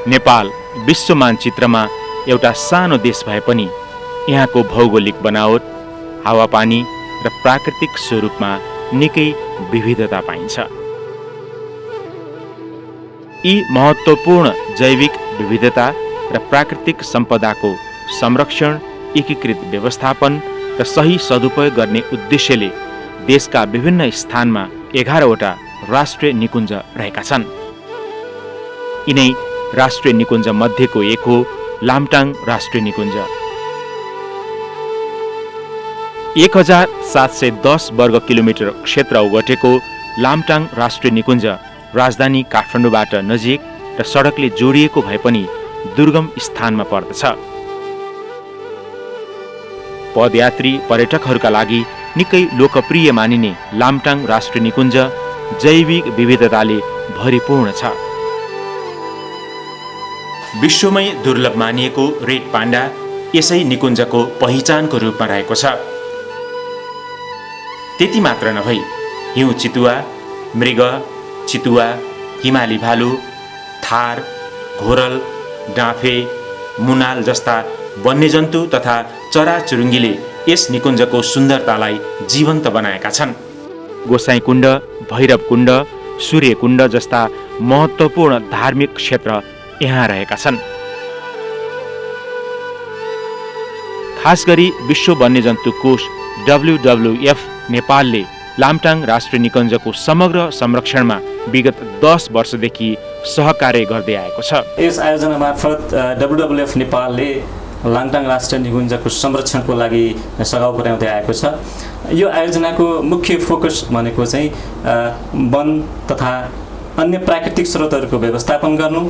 नेपाल विश्व मानचित्रमा एउटा सानो देश भए पनि यहाँको भौगोलिक बनावट, हावापानी र प्राकृतिक स्वरूपमा निकै विविधता पाइन्छ। यी महत्त्वपूर्ण जैविक विविधता र प्राकृतिक सम्पदाको संरक्षण, एकीकृत व्यवस्थापन र सही सदुपयोग गर्ने उद्देश्यले देशका विभिन्न स्थानमा 11वटा राष्ट्रिय निकुञ्ज रहेका छन्। यिनै राष्ट्रिय निकुञ्ज मध्येको एक हो लामटाङ राष्ट्रिय निकुञ्ज। 1710 वर्ग किलोमिटर क्षेत्र ओगटेको लामटाङ राष्ट्रिय निकुञ्ज राजधानी काठमाडौँबाट नजिक र सडकले जोडिएको भए पनि दुर्गम स्थानमा पर्दछ। पदयात्री पर्यटकहरूका लागि निकै लोकप्रिय मानिने लामटाङ राष्ट्रिय निकुञ्ज जैविक विविधताले भरिपूर्ण छ। विश्वमै दुर्लभ मानिएको रेड पाण्डा यसै निकुञ्जको पहिचानको रूपमा रहेको छ। त्यति मात्र नभई हिउँ चितुवा, मृग, चितुवा, हिमाली भालु, थार, घोरल, डाँफे, मुनाल जस्ता वन्यजन्तु तथा चराचुरुङ्गीले यस निकुञ्जको सुन्दरतालाई जीवन्त बनाएका छन्। गोसाइँकुण्ड, भैरवकुण्ड, सूर्यकुण्ड जस्ता महत्त्वपूर्ण धार्मिक क्षेत्र यहाँ रहेका छन्। खास गरी विश्व वन्यजन्तु कोष WWF नेपालले लामटाङ राष्ट्रिय निकुञ्जको समग्र संरक्षणमा विगत 10 वर्षदेखि सहकार्य गर्दै आएको छ। यस आयोजना मार्फत WWF नेपालले लामटाङ राष्ट्रिय निकुञ्जको संरक्षणको लागि सघाउ पुर्याउँदै आएको छ। यो आयोजनाको मुख्य फोकस भनेको चाहिँ वन तथा अन्य प्राकृतिक स्रोतहरूको व्यवस्थापन गर्नु,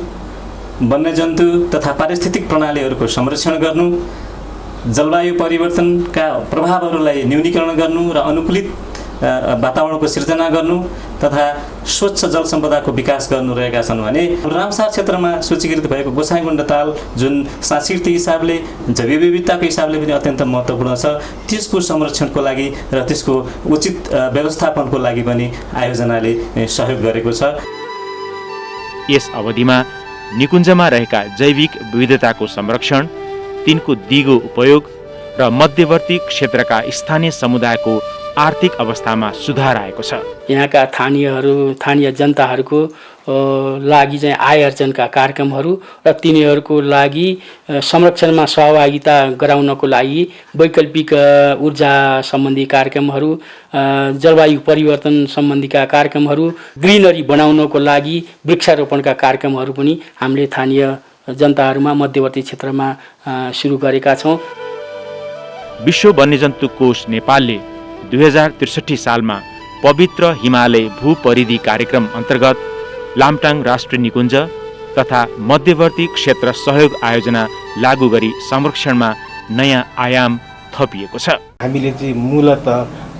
वन्यजन्तु तथा पारिस्थितिक प्रणालीहरूको संरक्षण गर्नु, जलवायु परिवर्तनका प्रभावहरूलाई न्यूनीकरण गर्नु र अनुकूलित वातावरणको सिर्जना गर्नु तथा स्वच्छ जल सम्पदाको विकास गर्नु रहेका छन् भने रामसार क्षेत्रमा सूचीकृत भएको गोसाइँकुण्ड ताल जुन सांस्कृतिक हिसाबले, जैव विविधताको हिसाबले पनि अत्यन्त महत्त्वपूर्ण छ, त्यसको संरक्षणको लागि र त्यसको उचित व्यवस्थापनको लागि पनि आयोजनाले सहयोग गरेको छ। यस अवधिमा निकुञ्जमा रहेका जैविक विविधताको संरक्षण, तिनको दिगो उपयोग र मध्यवर्ती क्षेत्रका स्थानीय समुदायको आर्थिक अवस्थामा सुधार आएको छ। यहाँका स्थानीय जनताहरूको लागि चाहिँ आय अर्जनका कार्यक्रमहरू र तिनीहरूको लागि संरक्षणमा सहभागिता गराउनको लागि वैकल्पिक ऊर्जा सम्बन्धी कार्यक्रमहरू, जलवायु परिवर्तन सम्बन्धीका कार्यक्रमहरू, ग्रिनरी बनाउनको लागि वृक्षारोपणका कार्यक्रमहरू पनि हामीले स्थानीय जनताहरूमा मध्यवर्ती क्षेत्रमा सुरु गरेका छौँ। विश्व वन्यजन्तु कोष नेपालले 2063 सालमा पवित्र हिमालय भूपरिधि कार्यक्रम अन्तर्गत लामटाङ राष्ट्रिय निकुञ्ज तथा मध्यवर्ती क्षेत्र सहयोग आयोजना लागू गरी संरक्षणमा नयाँ आयाम थपिएको छ। हामीले चाहिँ मूलतः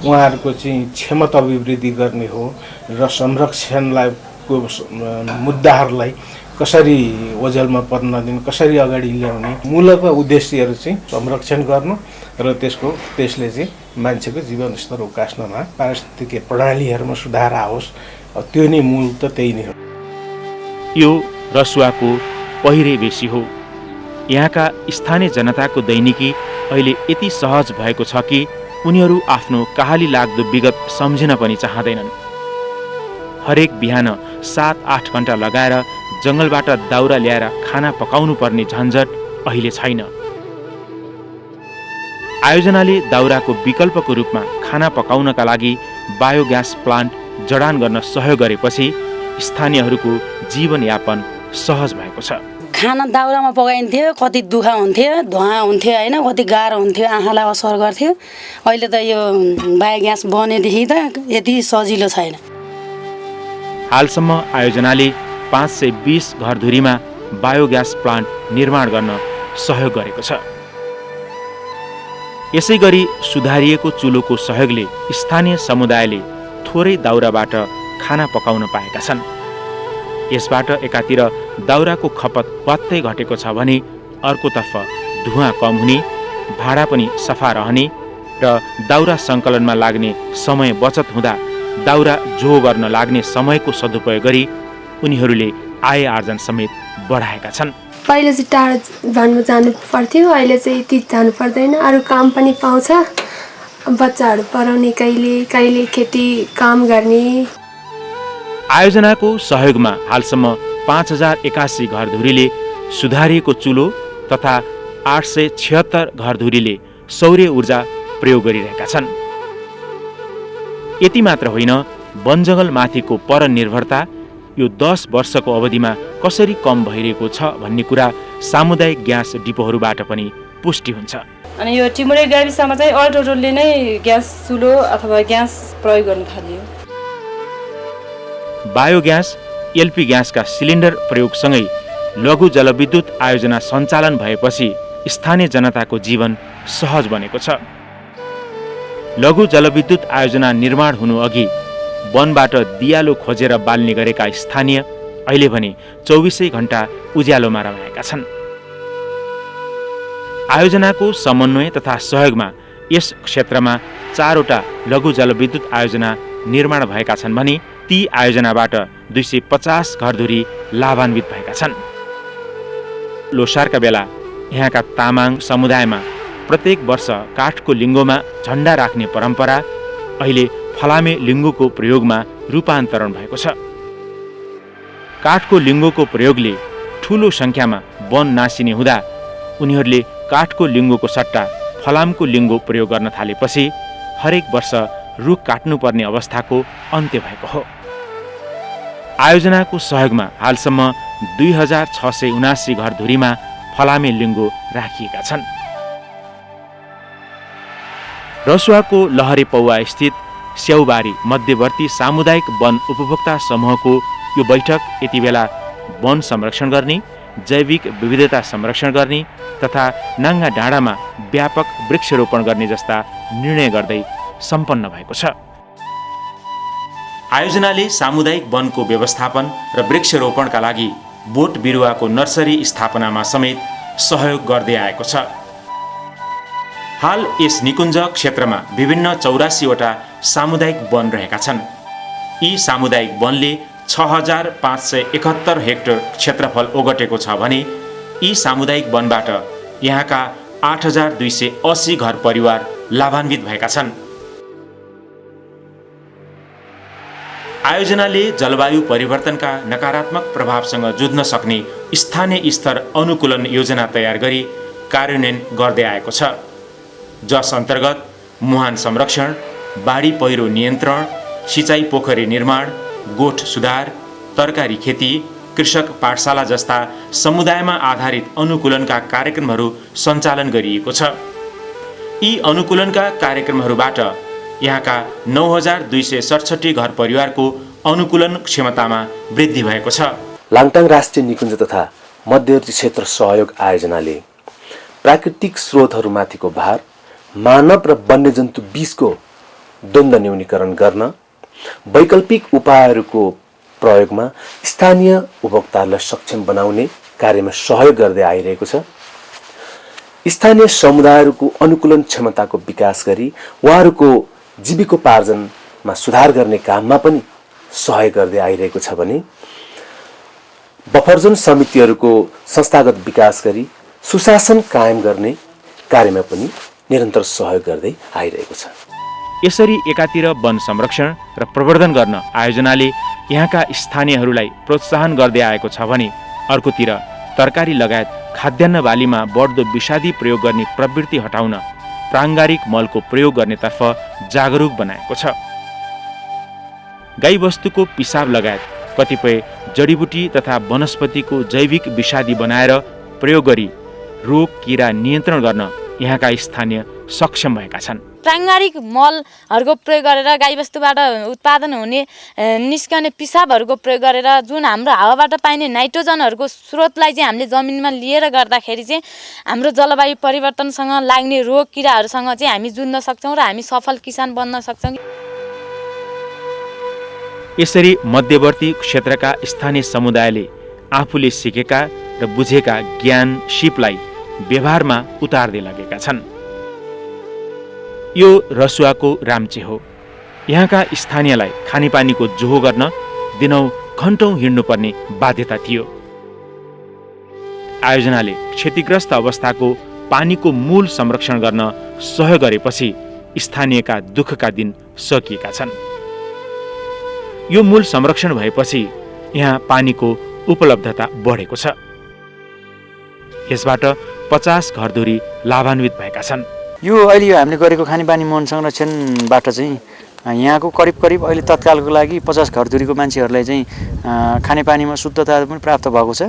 उहाँहरूको चाहिँ क्षमता अभिवृद्धि गर्ने हो र संरक्षणलाई मुद्दाहरूलाई कसरी ओझेलमा पर्न नदिने, कसरी अगाडि ल्याउने मूलतः उद्देश्यहरू चाहिँ संरक्षण गर्नु र त्यसले चाहिँ मान्छेको जीवनस्तर उकास्नमा, पारिस्थितिक प्रणालीहरूमा सुधार आओस्, त्यो नै मूल त त्यही नै हो। यो रसुवाको पहिरे बेसी हो। यहाँका स्थानीय जनताको दैनिकी अहिले यति सहज भएको छ कि उनीहरू आफ्नो कहाली लाग्दो विगत सम्झिन पनि चाहँदैनन्। हरेक बिहान 7-8 घण्टा लगाएर जङ्गलबाट दाउरा ल्याएर खाना पकाउनु पर्ने झन्झट अहिले छैन। आयोजनाले दाउराको विकल्पको रूपमा खाना पकाउनका लागि बायोग्यास प्लान्ट जडान गर्न सहयोग गरेपछि स्थानीयहरूको जीवनयापन सहज भएको छ। खाना दाउरामा पकाइन्थ्यो, कति दुःख हुन्थ्यो, धुवा हुन्थ्यो होइन, कति गाह्रो हुन्थ्यो, आँखालाई असर गर्थ्यो। अहिले त यो बायोग्यास बनेदेखि त यति सजिलो छैन। हालसम्म आयोजनाले 520 घरधुरीमा बायोग्यास प्लान्ट निर्माण गर्न सहयोग गरेको छ। यसै गरी सुधारिएको चुलोको सहयोगले स्थानीय समुदायले थोरै दाउराबाट खाना पकाउन पाएका छन्। यसबाट एकातिर दाउराको खपत वात्तै घटेको छ भने अर्कोतर्फ धुवाँ कम हुने, भाडा पनि सफा रहने र दाउरा सङ्कलनमा लाग्ने समय बचत हुँदा दाउरा जो गर्न लाग्ने समयको सदुपयोग गरी उनीहरूले आय आर्जन समेत बढाएका छन्। पहिले चाहिँ टाढो भन्न जानु पर्थ्यो, अहिले चाहिँ ती जानु पर्दैन। अरू काम पनि पाउँछ, बच्चाहरू पढाउने, कहिले खेती काम गर्ने। आयोजनाको सहयोगमा हालसम्म 5081 घरधुरीले सुधारिएको चुलो तथा 876 घरधुरीले सौर्य ऊर्जा प्रयोग गरिरहेका छन्। यति मात्र होइन, वनजङ्गल माथिको परनिर्भरता यो 10 वर्षको अवधिमा कसरी कम भइरहेको छ भन्ने कुरा सामुदायिक ग्यास डिपोहरूबाट पनि पुष्टि हुन्छ। अनि यो टिमुरे गाविसमा चाहिँ अल टोटलले नै ग्यास चुलो अथवा ग्यास प्रयोग गर्न थालियो। बायोग्यास, एलपी ग्यासका सिलिन्डर प्रयोगसँगै लघु जलविद्युत आयोजना सञ्चालन भएपछि स्थानीय जनताको जीवन सहज बनेको छ। लघु जलविद्युत आयोजना निर्माण हुनु अघि वनबाट दियालो खोजेर बाल्ने गरेका स्थानीय अहिले भने 24 घण्टा उज्यालोमा रमाएका छन्। आयोजनाको समन्वय तथा सहयोगमा यस क्षेत्रमा 4वटा लघु जलविद्युत आयोजना निर्माण भएका छन् भने ती आयोजनाबाट 250 घरधुरी लाभान्वित भएका छन्। लोसारका बेला यहाँका तामाङ समुदायमा प्रत्येक वर्ष काठको लिङ्गोमा झण्डा राख्ने परम्परा अहिले फलामे लिङ्गोको प्रयोगमा रूपान्तरण भएको छ। काठको लिङ्गोको प्रयोगले ठूलो संख्यामा वन नासिने हुँदा उनीहरूले काठको लिङ्गोको सट्टा फलामको लिङ्गो प्रयोग गर्न थालेपछि हरेक वर्ष रुख काट्नुपर्ने अवस्थाको अन्त्य भएको हो। आयोजनाको सहयोगमा हालसम्म 2679 घरधुरीमा फलामे लिङ्गो राखिएका छन्। रसुवाको लहरे पौवा स्थित स्याउबारी मध्यवर्ती सामुदायिक वन उपभोक्ता समूहको यो बैठक यति बेला वन संरक्षण गर्ने, जैविक विविधता संरक्षण गर्ने तथा नाङ्गा डाँडामा व्यापक वृक्षरोपण गर्ने जस्ता निर्णय गर्दै सम्पन्न भएको छ। आयोजनाले सामुदायिक वनको व्यवस्थापन र वृक्षरोपणका लागि बोट बिरुवाको नर्सरी स्थापनामा समेत सहयोग गर्दै आएको छ। हाल यस निकुञ्ज क्षेत्रमा विभिन्न 84वटा सामुदायिक वन रहेका छन्। यी सामुदायिक वनले 6571 हेक्टर क्षेत्रफल ओगटेको छ भने यी सामुदायिक वनबाट यहाँका 8280 घर परिवार लाभान्वित भएका छन्। आयोजनाले जलवायु परिवर्तनका नकारात्मक प्रभावसँग जुझ्न सक्ने स्थानीय स्तर अनुकूलन योजना तयार गरी कार्यान्वयन गर्दै आएको छ, जस अन्तर्गत मुहान संरक्षण, बाढी पहिरो नियन्त्रण, सिँचाइ पोखरी निर्माण, गोठ सुधार, तरकारी खेती, कृषक पाठशाला जस्ता समुदायमा आधारित अनुकूलनका कार्यक्रमहरू सञ्चालन गरिएको छ। यी अनुकूलनका कार्यक्रमहरूबाट यहाँका 9267 घर परिवारको अनुकूलन क्षमतामा वृद्धि भएको छ। लाङटाङ राष्ट्रिय निकुञ्ज तथा मध्यवर्ती क्षेत्र सहयोग आयोजनाले प्राकृतिक स्रोतहरूमाथिको भार, मानव र वन्यजन्तु बीचको द्वन्द्व न्यूनीकरण गर्न, वैकल्पिक उपायहरूको प्रयोगमा स्थानीय उपभोक्ताहरूलाई सक्षम बनाउने कार्यमा सहयोग गर्दै आइरहेको छ। स्थानीय समुदायहरूको अनुकूलन क्षमताको विकास गरी उहाँहरूको जीविकोपार्जनमा सुधार गर्ने काममा पनि सहयोग गर्दै आइरहेको छ भने बफर जोन समितिहरूको संस्थागत विकास गरी सुशासन कायम गर्ने कार्यमा पनि निरन्तर सहयोग गर्दै आइरहेको छ। यसरी एकातिर वन संरक्षण र प्रवर्धन गर्न आयोजनाले यहाँका स्थानीयहरूलाई प्रोत्साहन गर्दै आएको छ भने अर्कोतिर तरकारी लगायत खाद्यान्न बालीमा बढ्दो विषादी प्रयोग गर्ने प्रवृत्ति हटाउन प्राङ्गारिक मलको प्रयोग गर्नेतर्फ जागरुक बनाएको छ। गाईबस्तुको पिसाब लगायत कतिपय जडीबुटी तथा वनस्पतिको जैविक विषादी बनाएर प्रयोग गरी रोग किरा नियन्त्रण गर्न यहाँका स्थानीय सक्षम भएका छन्। प्राङ्गारिक मलहरूको प्रयोग गरेर गाईबस्तुबाट उत्पादन हुने निस्कने पिसाबहरूको प्रयोग गरेर जुन हाम्रो हावाबाट पाइने नाइट्रोजनहरूको स्रोतलाई चाहिँ हामीले जमिनमा लिएर गर्दाखेरि चाहिँ हाम्रो जलवायु परिवर्तनसँग लाग्ने रोग किराहरूसँग चाहिँ हामी जुझ्न सक्छौँ र हामी सफल किसान बन्न सक्छौँ। यसरी मध्यवर्ती क्षेत्रका स्थानीय समुदायले आफूले सिकेका र बुझेका ज्ञान सिपलाई व्यवहारमा उतार्दै लगेका छन्। यो रसुवाको राम्चे हो। यहाँका स्थानीयलाई खानेपानीको जोहो गर्न दिनौ घण्टौं हिँड्नुपर्ने बाध्यता थियो। आयोजनाले क्षतिग्रस्त अवस्थाको पानीको मूल संरक्षण गर्न सहयोग गरेपछि स्थानीयका दुःखका दिन सकिएका छन्। यो मूल संरक्षण भएपछि यहाँ पानीको उपलब्धता बढेको छ। यसबाट 50 घरधुरी लाभान्वित भएका छन्। यो अहिले हामीले गरेको खानेपानी मुहान संरक्षणबाट चाहिँ यहाँको करिब अहिले तत्कालको लागि 50 घरधुरीको मान्छेहरूलाई चाहिँ खानेपानीमा शुद्धता पनि प्राप्त भएको छ,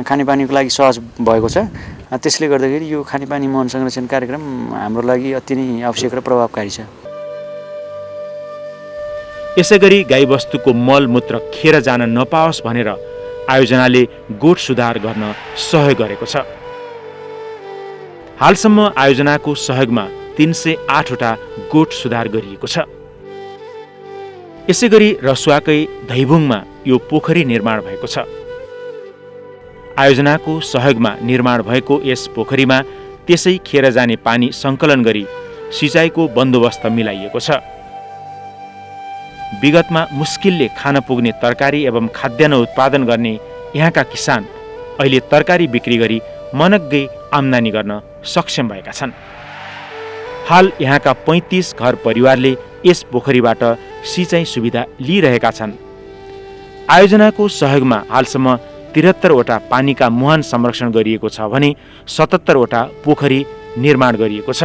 खानेपानीको लागि सहज भएको छ। त्यसले गर्दाखेरि यो खानेपानी मुहान संरक्षण कार्यक्रम हाम्रो लागि अति नै आवश्यक र प्रभावकारी छ। यसैगरी गाईबस्तुको मलमूत्र खेर जान नपाओस् भनेर आयोजनाले गोठ सुधार गर्न सहयोग गरेको छ। हालसम्म आयोजनाको सहयोगमा 308 वटा गोठ सुधार गरिएको छ। यसैगरी रसुवाकै धैबुङमा यो पोखरी निर्माण भएको छ। आयोजनाको सहयोगमा निर्माण भएको यस पोखरीमा त्यसै खेर जाने पानी सङ्कलन गरी सिँचाइको बन्दोबस्त मिलाइएको छ। विगतमा मुस्किलले खान पुग्ने तरकारी एवं खाद्यान्न उत्पादन गर्ने यहाँका किसान अहिले तरकारी बिक्री गरी मनग्गै आम्दानी गर्न सक्षम भएका छन्। हाल यहाँका 35 घर परिवारले यस पोखरीबाट सिँचाइ सुविधा लिइरहेका छन्। आयोजनाको सहयोगमा हालसम्म 73 वटा पानीका मुहान संरक्षण गरिएको छ भने 77 वटा पोखरी निर्माण गरिएको छ।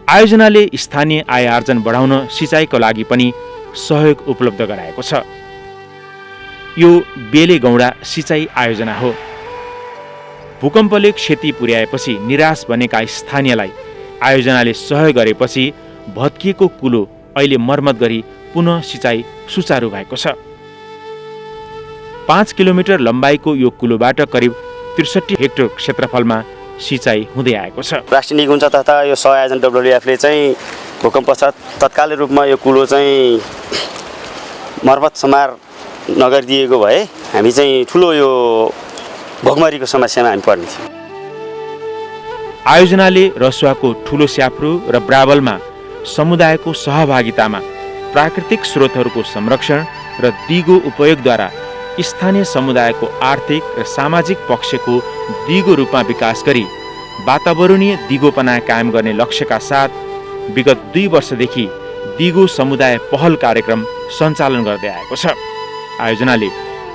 आयोजनाले स्थानीय आय आर्जन बढाउन सिँचाइको लागि पनि सहयोग उपलब्ध गराएको छ। यो बेले गौडा सिँचाइ आयोजना हो। भूकम्पले क्षति पुर्याएपछि निराश बनेका स्थानीयलाई आयोजनाले सहयोग गरेपछि भत्किएको कुलो अहिले मर्मत गरी पुनः सिँचाइ सुचारू भएको छ। 5 किलोमिटर लम्बाइको यो कुलोबाट करिब 63 हेक्टर क्षेत्रफलमा सिँचाइ हुँदै आएको छ। राष्ट्रिय निकुञ्ज तथा यो सहआयोजन डब्ल्युएफले चाहिँ भूकम्प पश्चात तत्कालीन रूपमा यो कुलो चाहिँ मर्मत समार नगरिदिएको भए हामी चाहिँ ठुलो यो भोकमरीको समस्यामा हामी पर्ने थियौँ। आयोजनाले रसुवाको ठुलो स्याफ्रू र ब्राबलमा समुदायको सहभागितामा प्राकृतिक स्रोतहरूको संरक्षण र दिगो उपयोगद्वारा स्थानीय समुदायको आर्थिक र सामाजिक पक्षको दिगो रूपमा विकास गरी वातावरणीय दिगोपना कायम गर्ने लक्ष्यका साथ विगत 2 वर्षदेखि दिगो समुदाय पहल कार्यक्रम सञ्चालन गर्दै आएको छ। आयोजनाले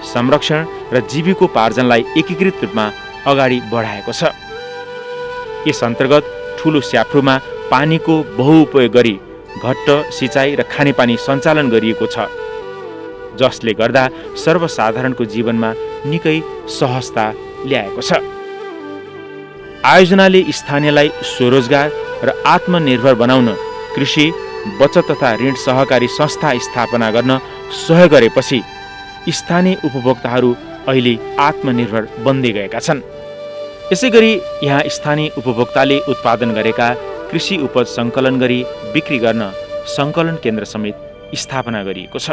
संरक्षण र जीविकोपार्जनलाई एकीकृत रूपमा अगाडि बढाएको छ। यस अन्तर्गत ठुलो स्याफ्रूमा पानीको बहुउपयोग गरी घट्ट सिँचाइ र खानेपानी सञ्चालन गरिएको छ, जसले गर्दा सर्वसाधारणको जीवनमा निकै सहजता ल्याएको छ। आयोजनाले स्थानीयलाई स्वरोजगार र आत्मनिर्भर बनाउन कृषि, बचत तथा ऋण सहकारी संस्था स्थापना गर्न सहयोग गरेपछि स्थानीय उपभोक्ताहरू अहिले आत्मनिर्भर बन्दै गएका छन्। यसैगरी यहाँ स्थानीय उपभोक्ताले उत्पादन गरेका कृषि उपज सङ्कलन गरी बिक्री गर्न सङ्कलन केन्द्र समेत स्थापना गरिएको छ।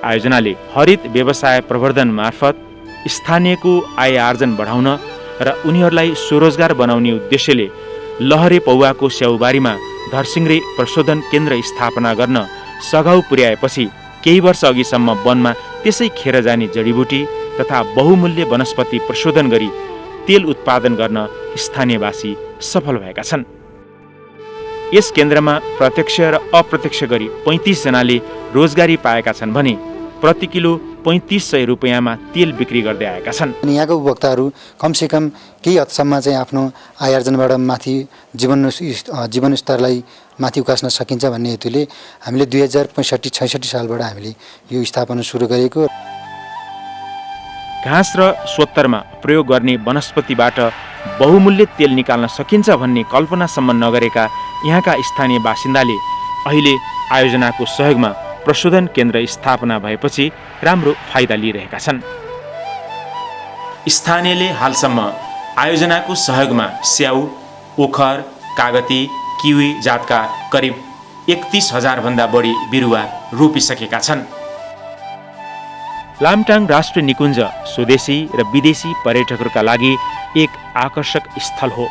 आयोजनाले हरित व्यवसाय प्रवर्धन मार्फत स्थानीयको आय आर्जन बढाउन र उनीहरूलाई स्वरोजगार बनाउने उद्देश्यले लहरे पौवाको स्याउबारीमा धरसिङ्ग्रे प्रशोधन केन्द्र स्थापना गर्न सघाउ पुर्याएपछि केही वर्ष अघिसम्म वनमा त्यसै खेर जाने जडीबुटी तथा बहुमूल्य वनस्पति प्रशोधन गरी तेल उत्पादन गर्न स्थानीयवासी सफल भएका छन्। यस केन्द्रमा प्रत्यक्ष र अप्रत्यक्ष गरी 35 जनाले रोजगारी पाएका छन् भने प्रति किलो 3500 रुपियाँमा तेल बिक्री गर्दै आएका छन्। यहाँको उपभोक्ताहरू कमसेकम केही हदसम्म चाहिँ आफ्नो आय आर्जनबाट माथि जीवन स्तरलाई माथि उकास्न सकिन्छ भन्ने हेतुले हामीले 2065-66 सालबाट हामीले यो स्थापना सुरु गरेको। घाँस र सोत्तरमा प्रयोग गर्ने वनस्पतिबाट बहुमूल्य तेल निकाल्न सकिन्छ भन्ने कल्पनासम्म नगरेका यहाँका स्थानीय बासिन्दाले अहिले आयोजनाको सहयोगमा प्रशोधन केन्द्र स्थापना भएपछि राम्रो फाइदा लिइरहेका छन्। स्थानीयले हालसम्म आयोजनाको सहयोगमा स्याउ, ओखर, कागती, किवी जातका करिब 31,000 भन्दा बढी बिरुवा रोपिसकेका छन्। लामटाङ राष्ट्रिय निकुञ्ज स्वदेशी र विदेशी पर्यटकहरूका लागि एक आकर्षक स्थल हो।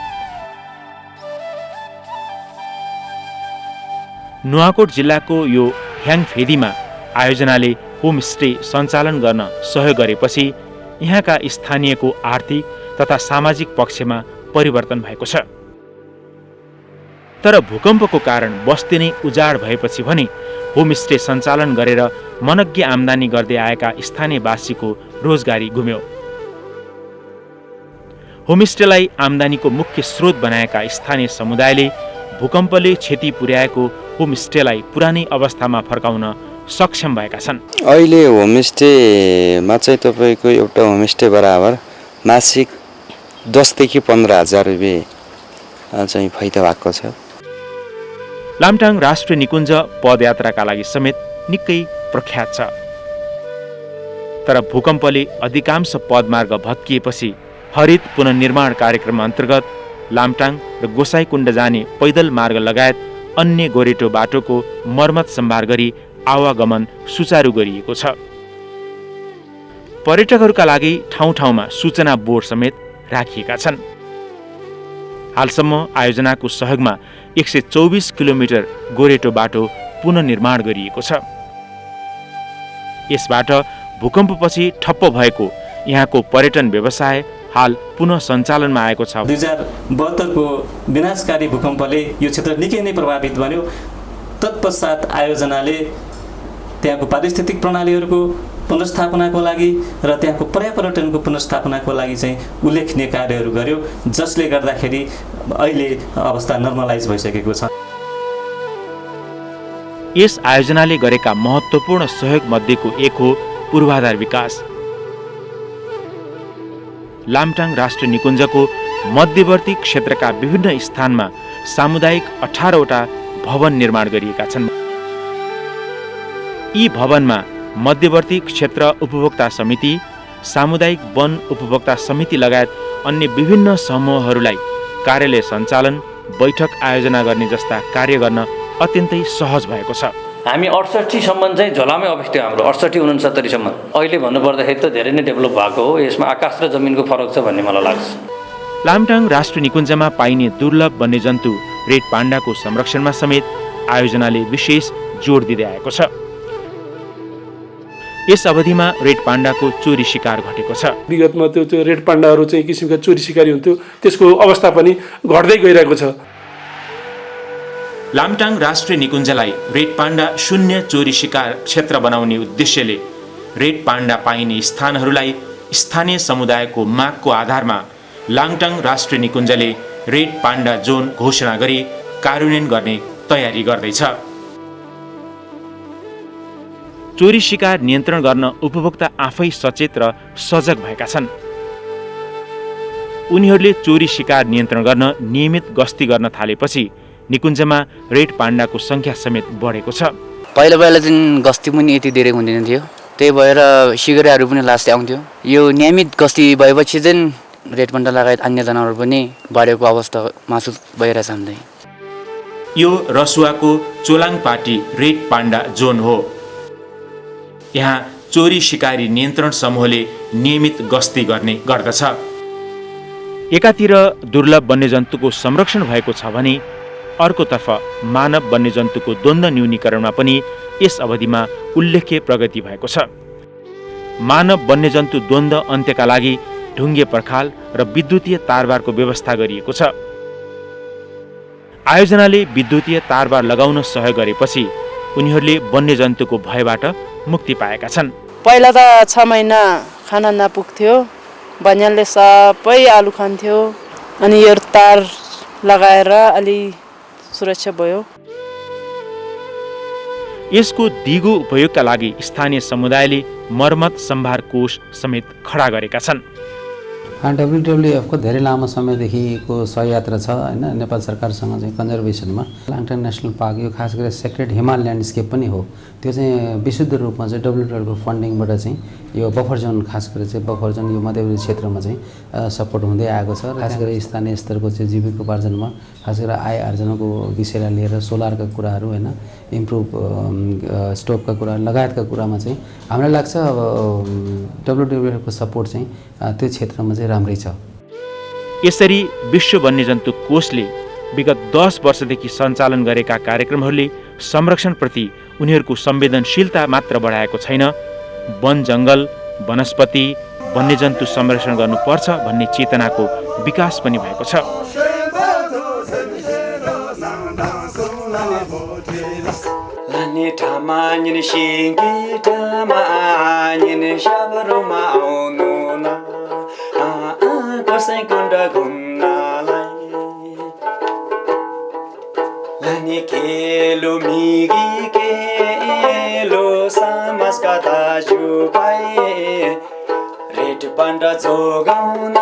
नुवाकोट जिल्लाको यो ह्याङफेदीमा आयोजनाले होमस्टे सञ्चालन गर्न सहयोग गरेपछि यहाँका स्थानीयको आर्थिक तथा सामाजिक पक्षमा परिवर्तन भएको छ। तर भूकम्पको कारण बस्ती नै उजाड भएपछि भने होमस्टे सञ्चालन गरेर मनग्गे आम्दानी गर्दै आएका स्थानीयवासीको रोजगारी गुम्यो। होमस्टेलाई आम्दानीको मुख्य स्रोत बनाएका स्थानीय समुदायले भूकम्पले क्षति पुर्याएको होमस्टेलाई पुरानै अवस्थामा फर्काउन सक्षम भएका छन्। अहिले होमस्टेमा चाहिँ तपाईँको एउटा होमस्टे बराबर मासिक 10 देखि 15,000 रुपियाँ चाहिँ फाइदा भएको छ। लामटाङ राष्ट्रिय निकुञ्ज पदयात्राका लागि समेत निकै प्रख्यात छ। तर भूकम्पले अधिकांश पदमार्ग भत्किएपछि हरित पुनर्निर्माण कार्यक्रम अन्तर्गत लामटाङ र गोसाइकुण्ड जाने पैदल मार्ग लगायत अन्य गोरेटो बाटोको मर्मत सम्भार गरी आवागमन सुचारू गरिएको छ। पर्यटकहरूका लागि ठाउँ ठाउँमा सूचना बोर्ड समेत राखिएका छन्। हालसम्म आयोजनाको सहयोगमा 124 किलोमिटर गोरेटो बाटो पुनर्निर्माण गरिएको छ। यसबाट भूकम्पपछि ठप्प भएको यहाँको पर्यटन व्यवसाय हाल पुनः सञ्चालनमा आएको छ। 2072 को विनाशकारी भूकम्पले यो क्षेत्र निकै नै प्रभावित बन्यो। तत्पश्चात आयोजनाले त्यहाँको पारिस्थितिक प्रणालीहरूको पुनर्स्थापनाको लागि र त्यहाँको पर्यावरणको पुनर्स्थापनाको लागि चाहिँ उल्लेखनीय कार्यहरू गर्यो, जसले गर्दाखेरि अहिले अवस्था नर्मलाइज भइसकेको छ। यस आयोजनाले गरेका महत्त्वपूर्ण सहयोग मध्येको एक हो पूर्वाधार विकास। लामटाङ राष्ट्रिय निकुञ्जको मध्यवर्ती क्षेत्रका विभिन्न स्थानमा सामुदायिक 18 वटा भवन निर्माण गरिएका छन्। यी भवनमा मध्यवर्ती क्षेत्र उपभोक्ता समिति, सामुदायिक वन उपभोक्ता समिति लगायत अन्य विभिन्न समूहहरूलाई कार्यालय सञ्चालन, बैठक आयोजना गर्ने जस्ता कार्य गर्न अत्यन्तै सहज भएको छ। हामी 68 सम्म चाहिँ झोलामै अवस्थित हाम्रो 68-69 सम्म। अहिले भन्नुपर्दाखेरि त धेरै नै डेभलप भएको हो। यसमा आकाश र जमिनको फरक छ भन्ने मलाई लाग्छ। लामटाङ राष्ट्रिय निकुञ्जमा पाइने दुर्लभ वन्यजन्तु रेड पाण्डाको संरक्षणमा समेत आयोजनाले विशेष जोड दिँदै आएको छ। यस अवधिमा रेड पाण्डाको चोरी शिकार घटेको छ। विगतमा त्यो रेड पाण्डाहरू चाहिँ किसिमका चोरी शिकारी हुन्थ्यो, त्यसको अवस्था पनि घट्दै गइरहेको छ। लामटाङ राष्ट्रिय निकुञ्जलाई रेड पाण्डा शून्य चोरी शिकार क्षेत्र बनाउने उद्देश्यले रेड पाण्डा पाइने स्थानहरूलाई स्थानीय समुदायको मागको आधारमा लामटाङ राष्ट्रिय निकुञ्जले रेड पाण्डा जोन घोषणा गरी कार्यान्वयन गर्ने तयारी गर्दैछ। चोरी शिकार नियन्त्रण गर्न उपभोक्ता आफै सचेत र सजग भएका छन्। उनीहरूले चोरी शिकार नियन्त्रण गर्न नियमित गस्ती गर्न थालेपछि निकुञ्जमा रेड पाण्डाको संख्या समेत बढेको छ। पहिला चाहिँ गस्ती पनि यति धेरै हुँदैन थियो, त्यही भएर सिगरेटहरू पनि लास्टै आउँथ्यो। यो नियमित गस्ती भएपछि चाहिँ रेड पाण्डा लगायत अन्य जनावरहरू पनि बढेको अवस्था महसुस भइरहेछ हामीलाई। यो रसुवाको चोलाङपाटी रेड पाण्डा जोन हो। यहाँ चोरी शिकारी नियन्त्रण समूहले नियमित गस्ती गर्ने गर्दछ। एकातिर दुर्लभ वन्यजन्तुको संरक्षण भएको छ भने अर्कोतर्फ मानव वन्यजन्तुको द्वन्द्व न्यूनीकरणमा पनि यस अवधिमा उल्लेख्य प्रगति भएको छ। मानव वन्यजन्तु द्वन्द्व अन्त्यका लागि ढुङ्गे पर्खाल र विद्युतीय तारबारको व्यवस्था गरिएको छ। आयोजनाले विद्युतीय तारबार लगाउन सहयोग गरेपछि उनीहरूले वन्यजन्तुको भयबाट मुक्ति पाएका छन्। पहिला त 6 महिना खाना नपुग्थ्यो, बन्यालले सबै आलु खान्थ्यो, अनि यो तार लगाएर अलि सुरक्षा भयो। यसको दिगो उपयोगका लागि स्थानीय समुदायले मर्मत सम्भार कोष समेत खडा गरेका छन्। WWF को धेरै लामो समयदेखिको सहयात्रा छ हैन, नेपाल सरकारसँग चाहिँ कन्जर्भेसनमा। लाङटाङ नेसनल पार्क यो खास गरी सेक्रेड हिमाल ल्यान्डस्केप पनि हो। त्यो चाहिँ विशुद्ध रूपमा चाहिँ WWF को फन्डिङबाट चाहिँ यो बफर जोन, खास गरी चाहिँ बफर जोन यो मध्यवर्ती क्षेत्रमा चाहिँ सपोर्ट हुँदै आएको छ। खास गरी स्थानीय स्तरको चाहिँ जीविकोपार्जनमा, खास गरी आय आर्जनको विषयलाई लिएर सोलरका कुराहरू हैन, इम्प्रुभ स्टोभका कुरा लगायतका कुरामा चाहिँ हामीलाई लाग्छ अब WWF को सपोर्ट चाहिँ त्यो क्षेत्रमा चाहिँ राम्रै छ। यसरी विश्व वन्यजन्तु कोषले विगत 10 वर्षदेखि सञ्चालन गरेका कार्यक्रमहरूले संरक्षणप्रति उनीहरूको संवेदनशीलता मात्र बढाएको छैन, वन जङ्गल, वनस्पति, वन्यजन्तु संरक्षण गर्नुपर्छ भन्ने चेतनाको विकास पनि भएको छ। केलो मिगी केलो समाजका दाजुभाइ रेड बन्द जोगाउन